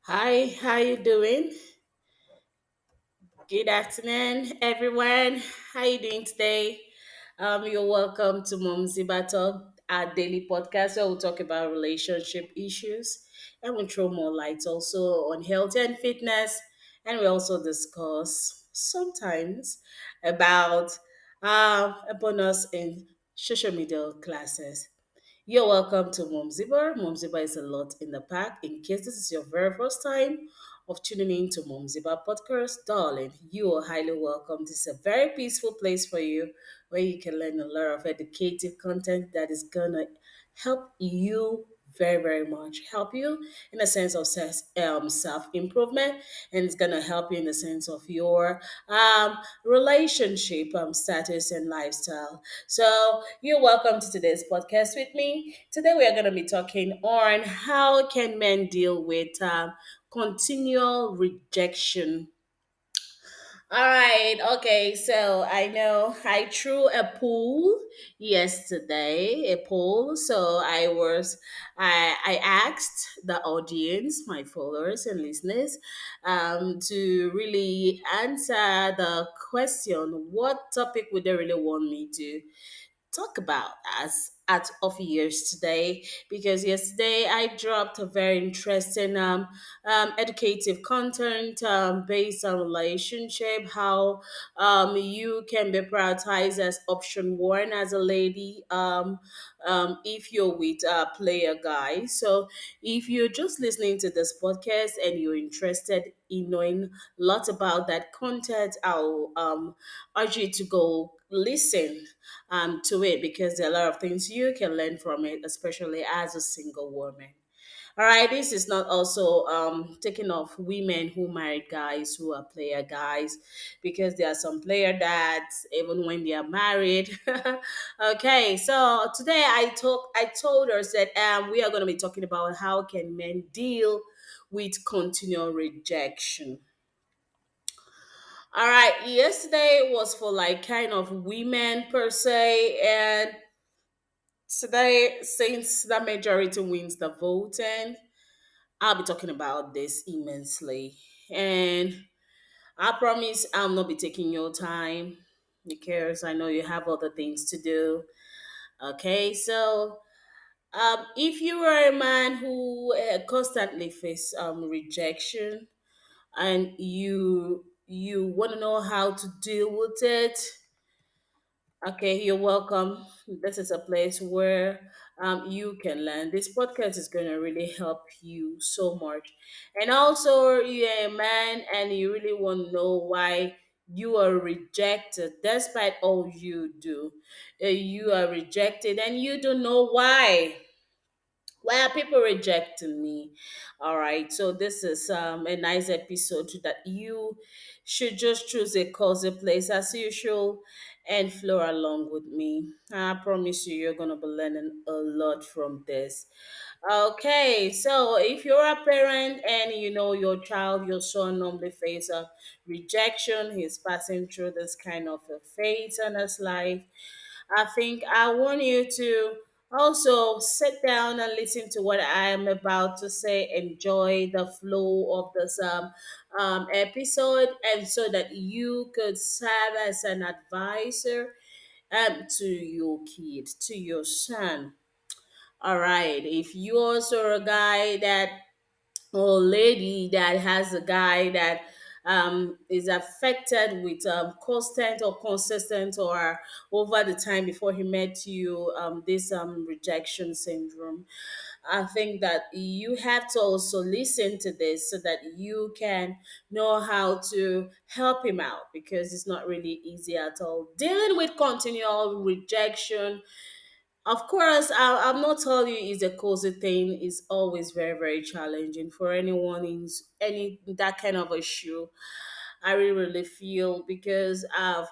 Hi, how you doing? Good afternoon, everyone. How you doing today? You're welcome to Mom's Battle, our daily podcast where we talk about relationship issues and we throw more light also on health and fitness, and we also discuss sometimes about a bonus in social media classes. You're welcome to Mom Ziba. Mom Ziba is a lot in the pack. In case this is your very first time of tuning in to Mom Ziba podcast, darling, you are highly welcome. This is a very peaceful place for you where you can learn a lot of educative content that is gonna help you very much help you in a sense of self improvement, and it's gonna help you in the sense of your relationship status and lifestyle. So you're welcome to today's podcast with me. Today we are going to be talking on how can men deal with continual rejection. All right, okay, so I know I threw a poll yesterday, a poll. So I asked the audience, my followers and listeners, to really answer the question, what topic would they really want me to talk about as at of years today, because yesterday I dropped a very interesting educative content based on relationship, how you can be prioritized as option one as a lady if you're with a player guy. So if you're just listening to this podcast and you're interested in knowing lots about that content, I'll urge you to go listen to it, because there are a lot of things you can learn from it, especially as a single woman. All right, this is not also taking off women who married guys who are player guys, because there are some player dads even when they are married. Okay, so today I told us that we are going to be talking about how can men deal with continual rejection. All right, yesterday was for like kind of women per se, and today, since the majority wins the voting, I'll be talking about this immensely. And I promise I'll not be taking your time because I know you have other things to do. Okay, so if you are a man who constantly face rejection, and you want to know how to deal with it, okay, you're welcome. This is a place where you can learn. This podcast is going to really help you so much. And also, you're a man and you really want to know why you are rejected despite all you do. You are rejected and you don't know why. Why are people rejecting me? All right, so this is a nice episode that you should just choose a cozy place as usual and flow along with me. I promise you, you're gonna be learning a lot from this. Okay, so if you're a parent and you know your child, your son normally face a rejection, he's passing through this kind of a phase in his life. I think I want you to also sit down and listen to what I am about to say. Enjoy the flow of this episode, and so that you could serve as an advisor to your kid, to your son. All right. If you also are a guy that or lady that has a guy that is affected with constant or consistent or over the time before he met you, this rejection syndrome, I think that you have to also listen to this so that you can know how to help him out, because it's not really easy at all dealing with continual rejection. Of course, I'm not telling you it's a cozy thing. It's always very challenging for anyone in any that kind of issue. I really feel, because I've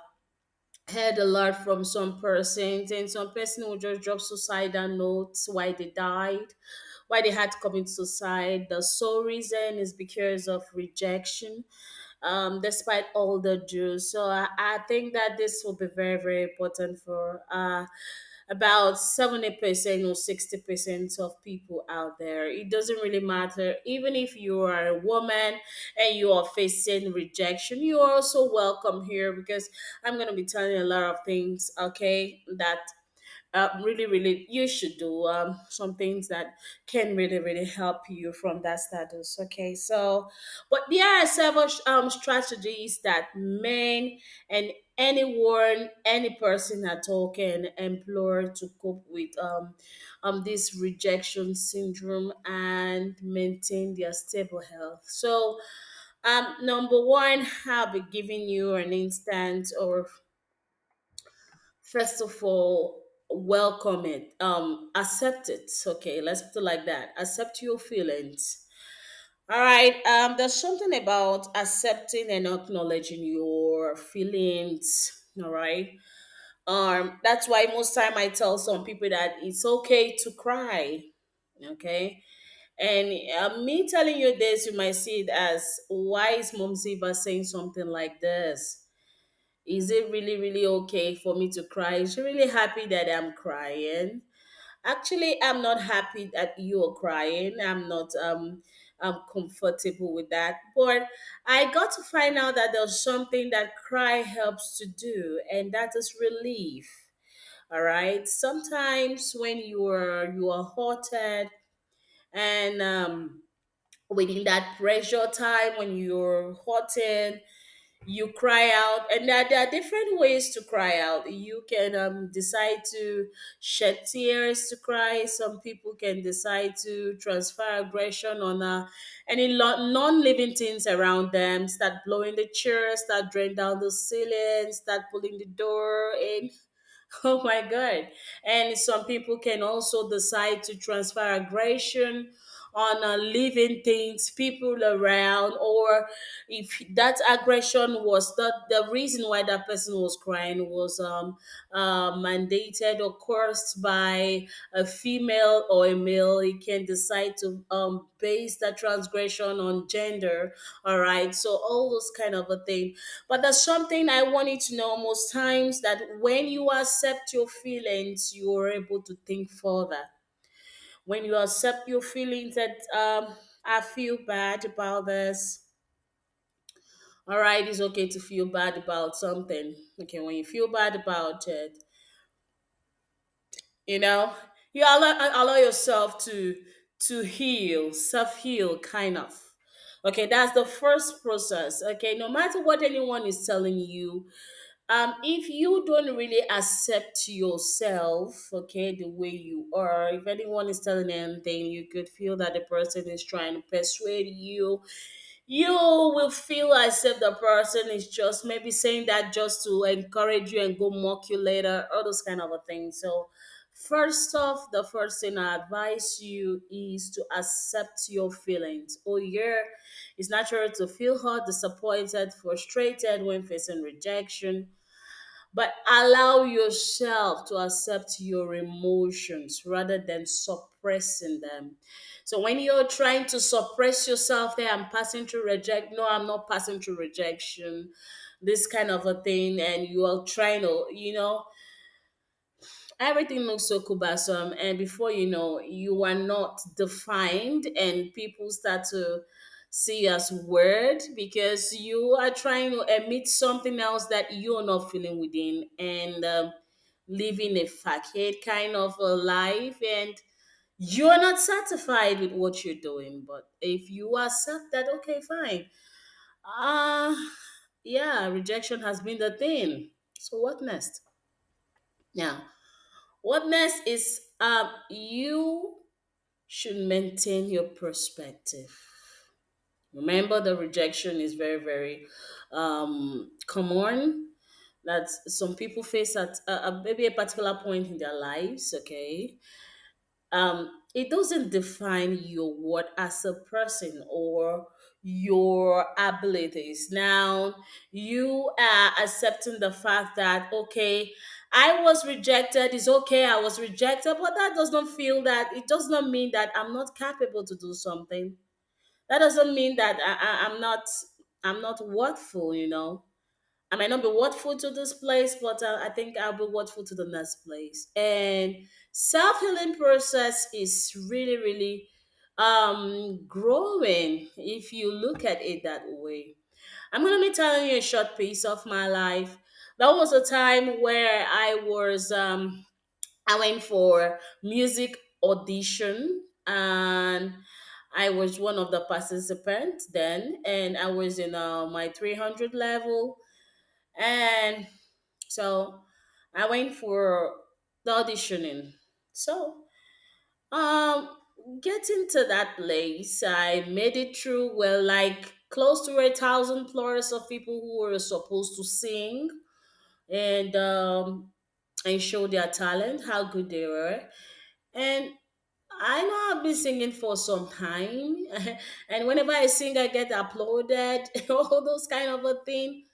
heard a lot from some persons, and some person will just drop suicidal notes why they died, why they had to commit suicide. The sole reason is because of rejection, despite all the dues. So I think that this will be very important for about 70% or 60% of people out there. It doesn't really matter. Even if you are a woman and you are facing rejection, you are also welcome here, because I'm going to be telling you a lot of things, okay, that really, really, you should do some things that can really, really help you from that status. Okay, so, but there are several strategies that men and anyone, any person at all can employ to cope with this rejection syndrome and maintain their stable health. So, number one, I'll be giving you an instance, or first of all, welcome it, accept it. Okay, let's put it like that. Accept your feelings. All right, there's something about accepting and acknowledging your feelings. All right, that's why most time I tell some people that it's okay to cry. Okay, and me telling you this, you might see it as, why is Mom Ziba saying something like this? Is it really, really okay for me to cry? Is she really happy that I'm crying? Actually, I'm not happy that you're crying. I'm comfortable with that. But I got to find out that there's something that cry helps to do, and that is relief. All right. Sometimes when you are hurted, and within that pressure time when you're hurting, you cry out, and there are different ways to cry out. You can decide to shed tears to cry. Some people can decide to transfer aggression on any non-living things around them, start blowing the chair, start drawing down the ceiling, start pulling the door in. Oh my God. And some people can also decide to transfer aggression on living things, people around, or if that aggression was that the reason why that person was crying was mandated or caused by a female or a male, he can decide to base that transgression on gender. All right. So all those kind of a thing. But there's something I want you to know most times, that when you accept your feelings, you are able to think further. When you accept your feelings that I feel bad about this. All right, it's okay to feel bad about something. Okay, when you feel bad about it, you know, you allow yourself to heal, self heal, kind of. Okay, that's the first process. Okay, no matter what anyone is telling you, if you don't really accept yourself, okay, the way you are, if anyone is telling anything, you could feel that the person is trying to persuade you. You will feel as if the person is just maybe saying that just to encourage you and go mock you later, all those kind of a thing. So first off, the first thing I advise you is to accept your feelings. Oh yeah, it's natural to feel hurt, disappointed, frustrated when facing rejection, but allow yourself to accept your emotions rather than suppressing them. So when you're trying to suppress yourself, there, I'm passing through reject. No, I'm not passing through rejection. This kind of a thing, and you are trying to, everything looks so cumbersome, and before you know, you are not defined, and people start to see you as weird because you are trying to emit something else that you're not feeling within, and living a facade kind of a life, and you're not satisfied with what you're doing. But if you accept that, okay, fine, uh yeah, rejection has been the thing, so what next? Now, what next is, you should maintain your perspective. Remember, the rejection is very, very common, that some people face at maybe a particular point in their lives. Okay, it doesn't define your worth as a person or your abilities. Now, you are accepting the fact that, okay, I was rejected. It's okay, I was rejected, but that does not feel that, it does not mean that I'm not capable to do something. That doesn't mean that I'm not worthful. I might not be worthful to this place, but I think I'll be worthful to the next place. And self healing process is really, really growing if you look at it that way. I'm gonna be telling you a short piece of my life. That was a time where I went for music audition, and I was one of the participants then, and I was in my 300 level, and so I went for the auditioning. So getting to that place, I made it through. Well, like close to 1,000 plus of people who were supposed to sing and show their talent, how good they were. And I know I've been singing for some time, and whenever I sing, I get applauded, all those kind of a thing.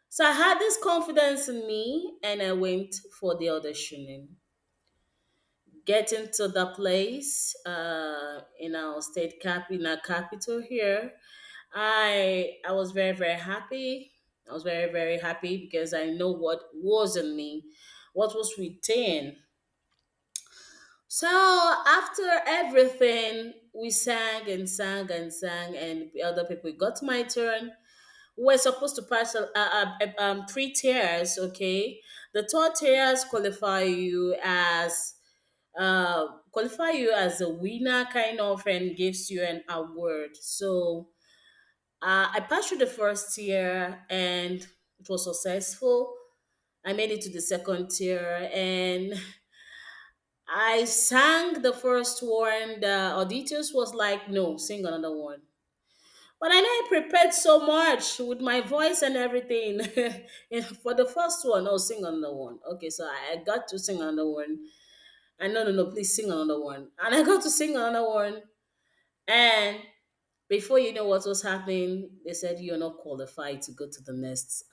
So I had this confidence in me, and I went for the auditioning. Getting to the place in our in our capital here, I was very very happy. I was very very happy because I know what was in me, what was within. So after everything, we sang and sang and sang, and the other people, it got my turn. We're supposed to pass three tiers. Okay, the third tiers qualify you as a winner, kind of, and gives you an award. So I passed through the first tier, and it was successful. I made it to the second tier, and I sang the first one. The auditors was like, "No, sing another one." But I know I prepared so much with my voice and everything. And for the first one, I'll sing another one. Okay, so I got to sing another one. And no, no, no, please sing another one. And I got to sing another one. And before you know what was happening, they said you're not qualified to go to the next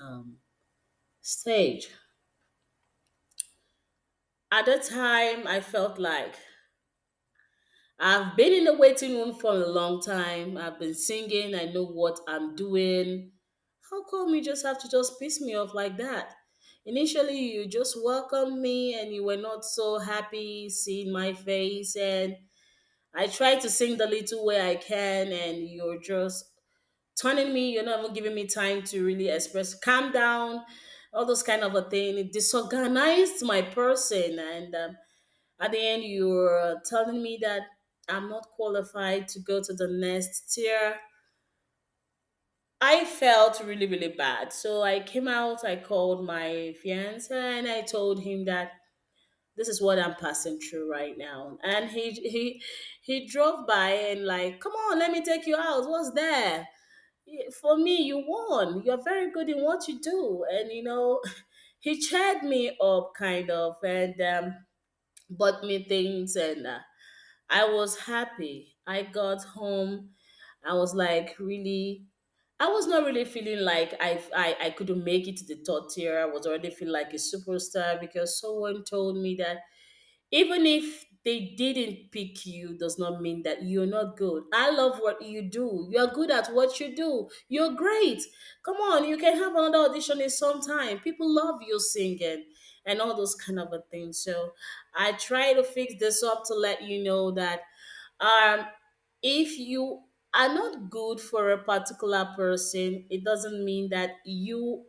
stage. At that time, I felt like I've been in the waiting room for a long time. I've been singing. I know what I'm doing. How come you just have to just piss me off like that? Initially, you just welcomed me and you were not so happy seeing my face. And I try to sing the little way I can, and you're just turning me. You're not even giving me time to really express. Calm down, all those kind of a thing. It disorganized my person, and at the end, you're telling me that I'm not qualified to go to the next tier. I felt really, really bad. So I came out, I called my fiance, and I told him that this is what I'm passing through right now. And he drove by and like, come on, let me take you out. What's there? For me, you won. You're very good in what you do. And he chatted me up kind of, and bought me things, and I was happy. I got home. I was like really, I was not really feeling like I couldn't make it to the third tier. I was already feeling like a superstar because someone told me that even if they didn't pick you does not mean that you're not good. I love what you do. You're good at what you do. You're great. Come on, you can have another audition in some time. People love you singing and all those kind of a things. So I try to fix this up to let you know that um if you are not good for a particular person, it doesn't mean that you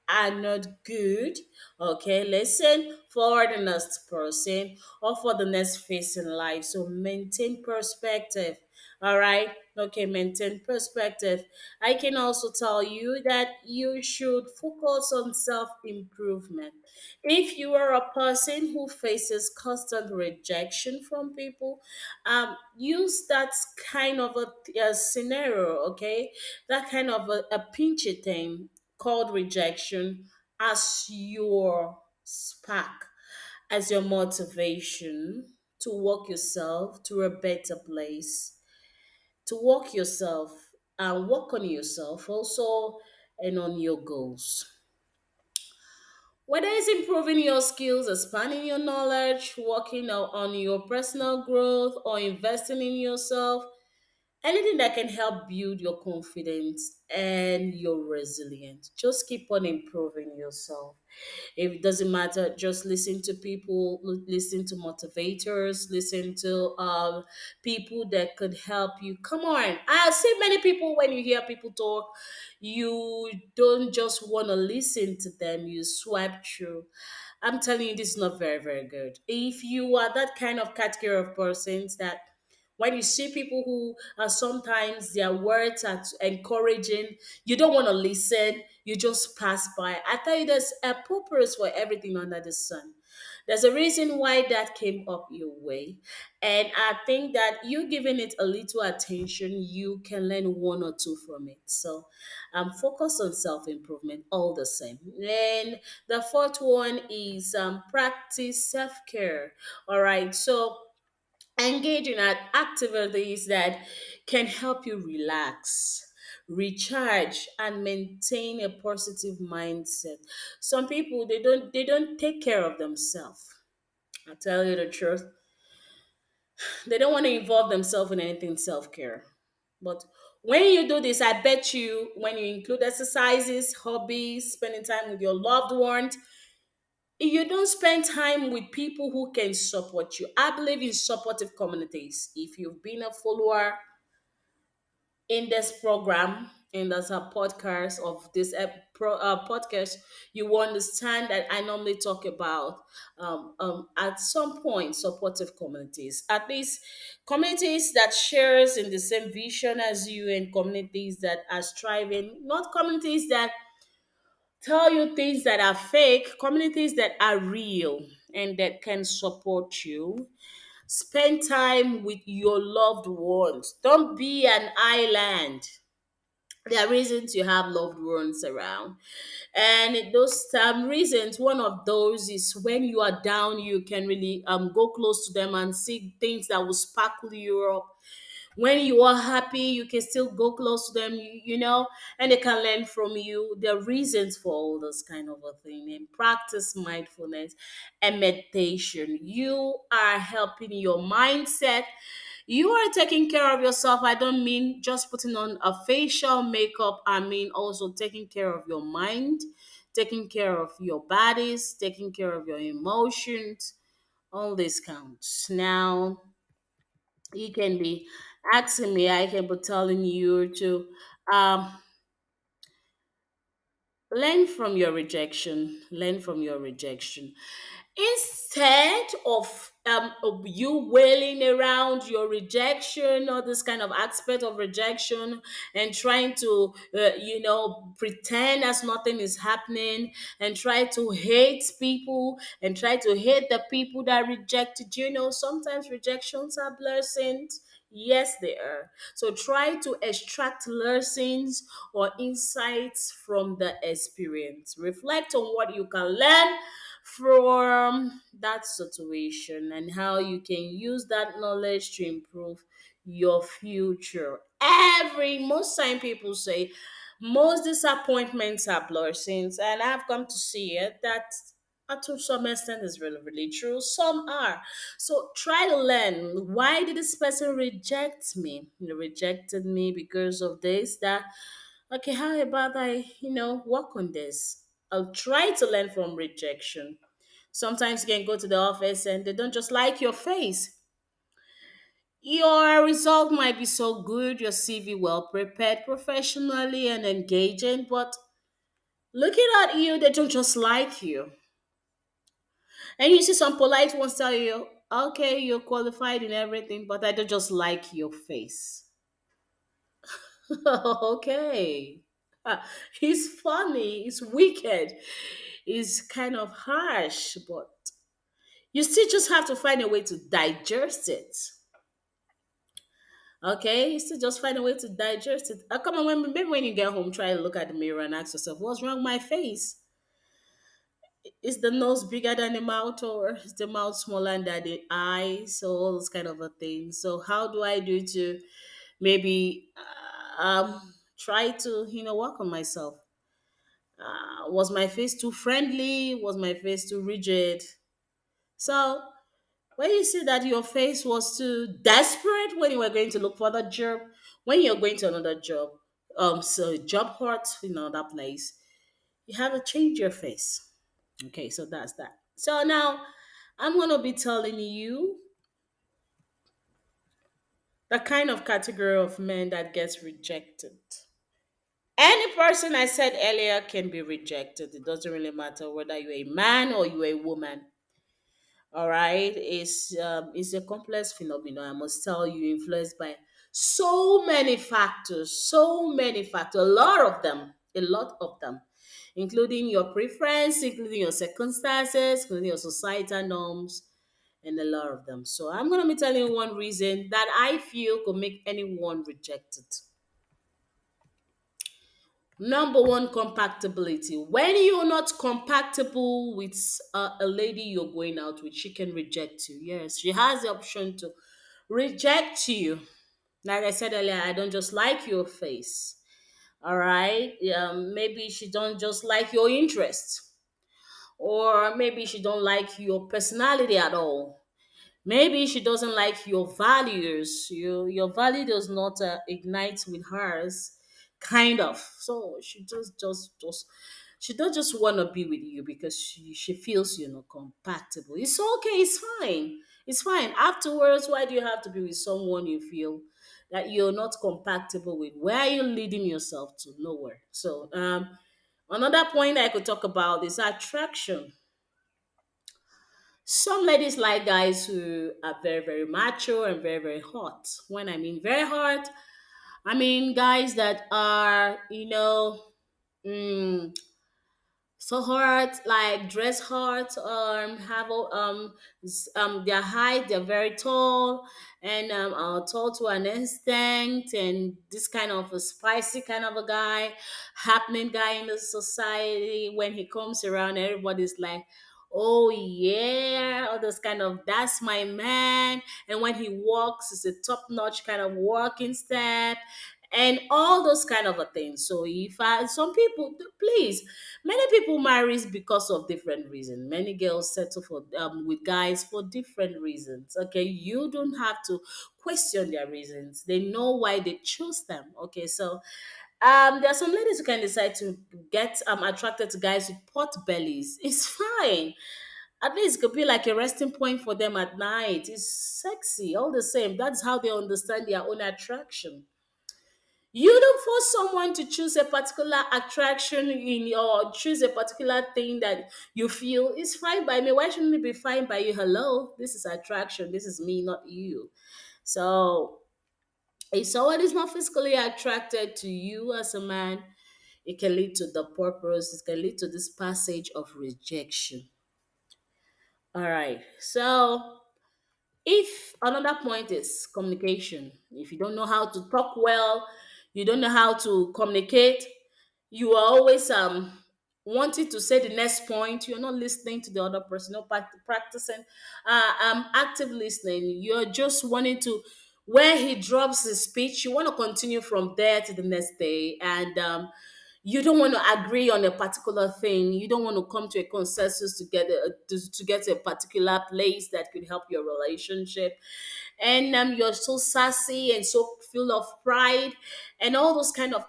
are not good. Okay, listen for the next person or for the next phase in life. So maintain perspective. All right. Okay, maintain perspective. I can also tell you that you should focus on self improvement. If you are a person who faces constant rejection from people, use that kind of a scenario, okay? That kind of a pinchy thing called rejection as your spark, as your motivation to walk yourself to a better place, to walk yourself and work on yourself also and on your goals. Whether it's improving your skills, expanding your knowledge, working on your personal growth, or investing in yourself, Anything that can help build your confidence and your resilience. Just keep on improving yourself. If it doesn't matter, just listen to people, listen to motivators, listen to people that could help you. Come on. I see many people when you hear people talk, you don't just want to listen to them, you swipe through. I'm telling you, this is not very, very good. If you are that kind of category of persons that when you see people who are sometimes their words are encouraging, you don't want to listen, you just pass by. I tell you, there's a purpose for everything under the sun. There's a reason why that came up your way. And I think that you giving it a little attention, you can learn one or two from it. So focus on self improvement all the same. And the fourth one is practice self care. All right. So engage in activities that can help you relax, recharge, and maintain a positive mindset. Some people they don't take care of themselves. I tell you the truth, they don't want to involve themselves in anything self-care. But when you do this, I bet you when you include exercises, hobbies, spending time with your loved ones, you don't spend time with people who can support you. I believe in supportive communities. If you've been a follower in this program and as a podcast of this podcast, you will understand that I normally talk about at some point supportive communities, at least communities that shares in the same vision as you, and communities that are striving, not communities that tell you things that are fake, communities that are real and that can support you. Spend time with your loved ones. Don't be an island. There are reasons you have loved ones around. And those reasons, one of those is when you are down, you can really go close to them and see things that will sparkle you up. When you are happy, you can still go close to them, and they can learn from you. There are reasons for all this kind of a thing. And practice mindfulness and meditation. You are helping your mindset. You are taking care of yourself. I don't mean just putting on a facial makeup. I mean also taking care of your mind, taking care of your bodies, taking care of your emotions. All this counts. Now, you can be asking me, I can be telling you to um, learn from your rejection. Instead of you wailing around your rejection or this kind of aspect of rejection and trying to pretend as nothing is happening and try to hate people and try to hate the people that rejected you, sometimes rejections are blessings. Yes, they are. So try to extract lessons or insights from the experience. Reflect on what you can learn from that situation and how you can use that knowledge to improve your future. Most time people say most disappointments are blessings, and I've come to see it that to some extent is really, really true. Some are. So try to learn, why did this person reject me? They rejected me because of this, that. Okay, how about work on this? I'll try to learn from rejection. Sometimes you can go to the office and they don't just like your face. Your result might be so good, your CV well prepared professionally and engaging, but looking at you, they don't just like you. And you see some polite ones tell you, okay, you're qualified in everything, but I don't just like your face. Okay. He's funny, he's wicked, he's kind of harsh, but you still just have to find a way to digest it. Okay, you still just find a way to digest it. Come on, maybe when you get home, try to look at the mirror and ask yourself, what's wrong with my face? Is the nose bigger than the mouth, or is the mouth smaller than the eyes? So all those kind of a thing. So how do I do to maybe try to work on myself? Was my face too friendly? Was my face too rigid? So when you see that your face was too desperate when you were going to look for the job, when you're going to another job, so job hot in another place, you have to change your face. Okay, so that's that. So now I'm gonna be telling you the kind of category of men that gets rejected. Any person I said earlier can be rejected. It doesn't really matter whether you're a man or you're a woman. All right, it's a complex phenomenon. I must tell you, influenced by so many factors, a lot of them, including your preference, including your circumstances, including your societal norms, and a lot of them. So I'm gonna be telling you one reason that I feel could make anyone rejected. Number one, compatibility. When you're not compatible with a lady you're going out with, she can reject you. Yes, she has the option to reject you. Like I said earlier, I don't just like your face. All right. Maybe she don't just like your interests, or maybe she don't like your personality at all. Maybe she doesn't like your values. Your value does not ignite with hers, kind of. So she don't just want to be with you because she feels you're not compatible. It's okay. It's fine. It's fine. Afterwards, why do you have to be with someone you feel that you're not compatible with? Where are you leading yourself to? Nowhere. So another point I could talk about is attraction. Some ladies like guys who are very, very macho and very, very hot. When I mean very hot, I mean guys that are, mm, so hard, like dress hard, their height, they're very tall, and are tall to an instinct, and this kind of a spicy kind of a guy, happening guy in the society. When he comes around, everybody's like, oh yeah, all those kind of, that's my man. And when he walks, it's a top-notch kind of walking step, and all those kind of a thing. So if some people, please, many people marries because of different reasons. Many girls settle for with guys for different reasons. Okay, you don't have to question their reasons. They know why they choose them. Okay, so there are some ladies who can decide to get attracted to guys with pot bellies. It's fine. At least it could be like a resting point for them at night. It's sexy, all the same. That's how they understand their own attraction. You don't force someone to choose a particular attraction in or choose a particular thing that you feel is fine by me. Why shouldn't it be fine by you? Hello, this is attraction. This is me, not you. So if someone is not physically attracted to you as a man, it can lead to the purpose, it can lead to this passage of rejection. All right. So if another point is communication, if you don't know how to talk well, you don't know how to communicate, you are always wanting to say the next point, you're not listening to the other person, not practicing active listening. You're just wanting to, where he drops his speech, you want to continue from there to the next day, and you don't want to agree on a particular thing. You don't want to come to a consensus to get to a particular place that could help your relationship. And you're so sassy and so full of pride and all those kind of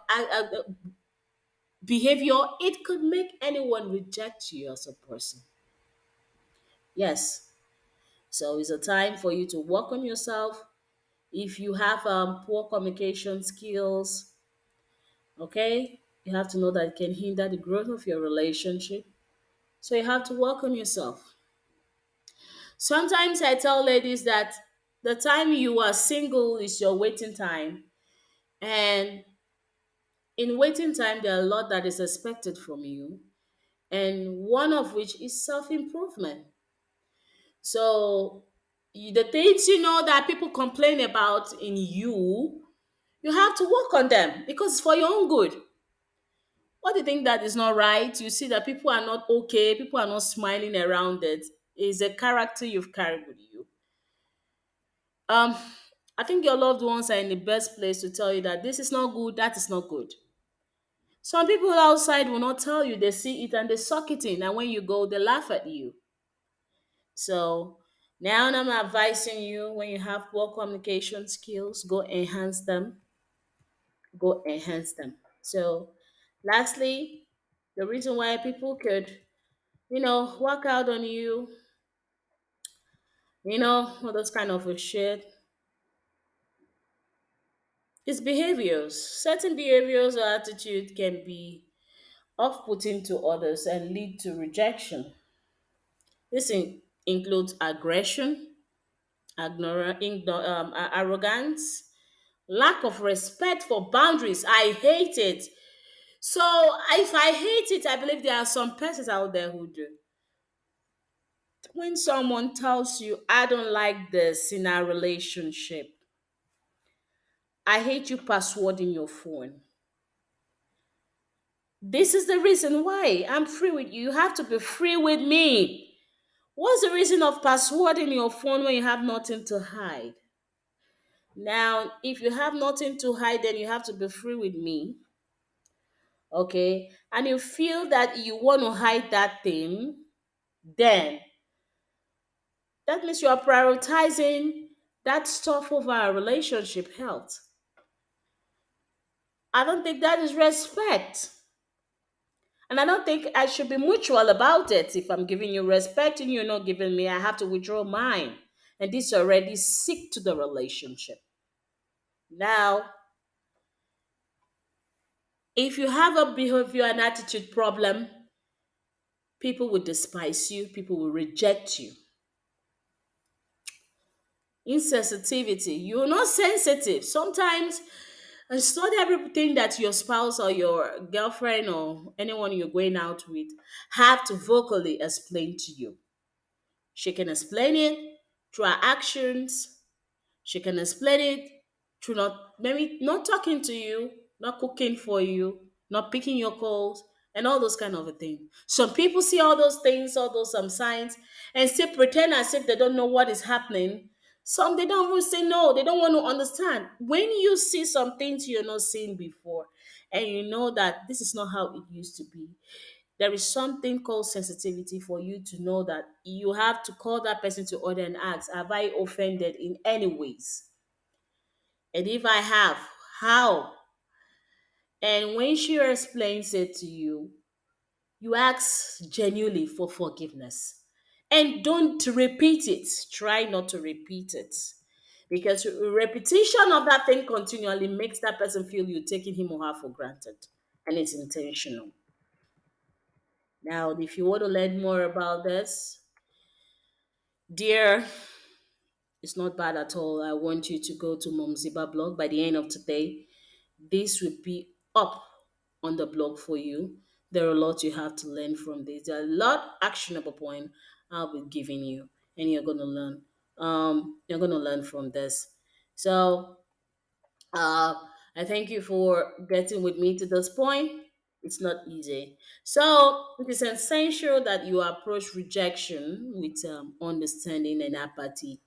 behavior. It could make anyone reject you as a person. Yes. So it's a time for you to work on yourself. If you have poor communication skills, okay, you have to know that it can hinder the growth of your relationship. So you have to work on yourself. Sometimes I tell ladies that the time you are single is your waiting time. And in waiting time, there are a lot that is expected from you. And one of which is self improvement. So the things that people complain about in you have to work on them because it's for your own good. What do you think that is not right? You see that people are not okay, people are not smiling around it. Is a character you've carried with you. Um, I think your loved ones are in the best place to tell you that this is not good, that is not good. Some people outside will not tell you, they see it and they suck it in, and when you go, they laugh at you. So now I'm advising you, when you have poor communication skills, go enhance them. go enhance them. So, lastly, the reason why people could, work out on you, all those kind of a shit, is behaviors. Certain behaviors or attitude can be off putting to others and lead to rejection. This includes aggression, arrogance, lack of respect for boundaries. I hate it. So if I hate it, I believe there are some persons out there who do. When someone tells you, I don't like this in our relationship, I hate you passwording your phone. This is the reason why I'm free with you. You have to be free with me. What's the reason of passwording your phone when you have nothing to hide? Now, if you have nothing to hide, then you have to be free with me. Okay. And you feel that you want to hide that thing, then that means you are prioritizing that stuff over our relationship health. I don't think that is respect. And I don't think I should be mutual about it. If I'm giving you respect and you're not giving me, I have to withdraw mine. And this already sick to the relationship. Now, if you have a behavior and attitude problem, people will despise you, people will reject you. Insensitivity, you're not sensitive. Sometimes it's not everything that your spouse or your girlfriend or anyone you're going out with have to vocally explain to you. She can explain it through her actions. She can explain it through not maybe not talking to you, not cooking for you, not picking your calls, and all those kind of a thing. Some people see all those things, all those signs, and still pretend as if they don't know what is happening. Some they don't even say no, they don't want to understand. When you see some things you're not seeing before, and you know that this is not how it used to be, there is something called sensitivity for you to know that you have to call that person to order and ask, have I offended in any ways? And if I have, how? And when she explains it to you, you ask genuinely for forgiveness. And don't repeat it. Try not to repeat it. Because repetition of that thing continually makes that person feel you're taking him or her for granted. And it's intentional. Now, if you want to learn more about this, dear, it's not bad at all. I want you to go to Mom Ziba blog by the end of today. This will be up on the blog for you. There are a lot you have to learn from this. There are a lot actionable point I'll be giving you, and you're gonna learn. You're gonna learn from this. So, uh, I thank you for getting with me to this point. It's not easy. So, it is essential that you approach rejection with understanding and apathy.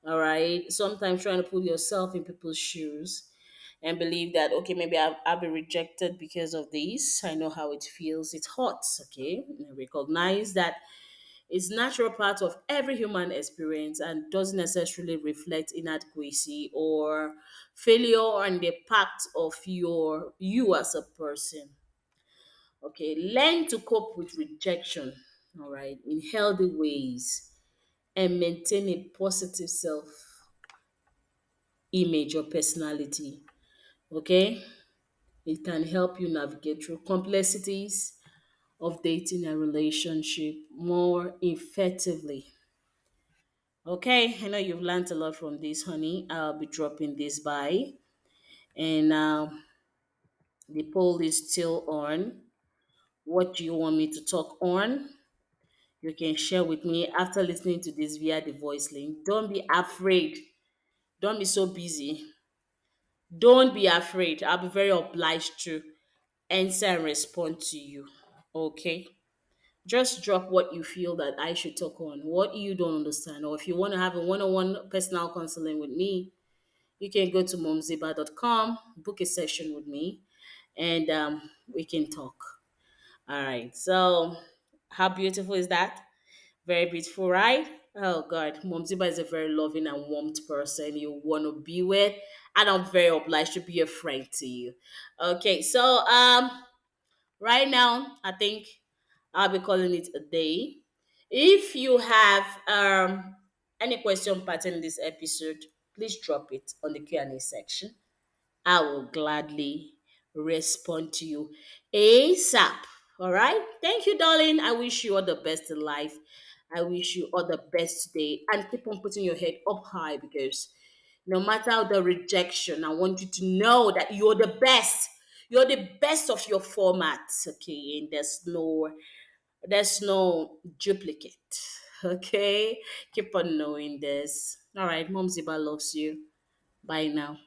All right. Sometimes trying to put yourself in people's shoes and believe that, okay, maybe I'll be rejected because of this. I know how it feels. It hurts. Okay. And recognize that it's natural part of every human experience and doesn't necessarily reflect inadequacy or failure on the part of you as a person. Okay. Learn to cope with rejection. All right. In healthy ways and maintain a positive self image or personality. Okay, it can help you navigate through complexities of dating and relationship more effectively. Okay, I know you've learned a lot from this, honey. I'll be dropping this by, and the poll is still on. What do you want me to talk on? You can share with me after listening to this via the voice link. Don't be afraid. Don't be so busy. Don't be afraid. I'll be very obliged to answer and respond to you. Okay? Just drop what you feel that I should talk on, what you don't understand. Or if you want to have a one on one personal counseling with me, you can go to momziba.com, book a session with me, and we can talk. All right. So, how beautiful is that? Very beautiful, right? Oh God, Mom Ziba is a very loving and warm person you want to be with. I'm not very obliged to be a friend to you. Okay, so right now I think I'll be calling it a day. If you have any question pertaining this episode, please drop it on the Q&A section. I will gladly respond to you ASAP. All right. Thank you, darling. I wish you all the best in life. I wish you all the best today. And keep on putting your head up high, because no matter the rejection, I want you to know that you're the best. You're the best of your format. Okay. And there's no duplicate. Okay. Keep on knowing this. All right. Mom Ziba loves you. Bye now.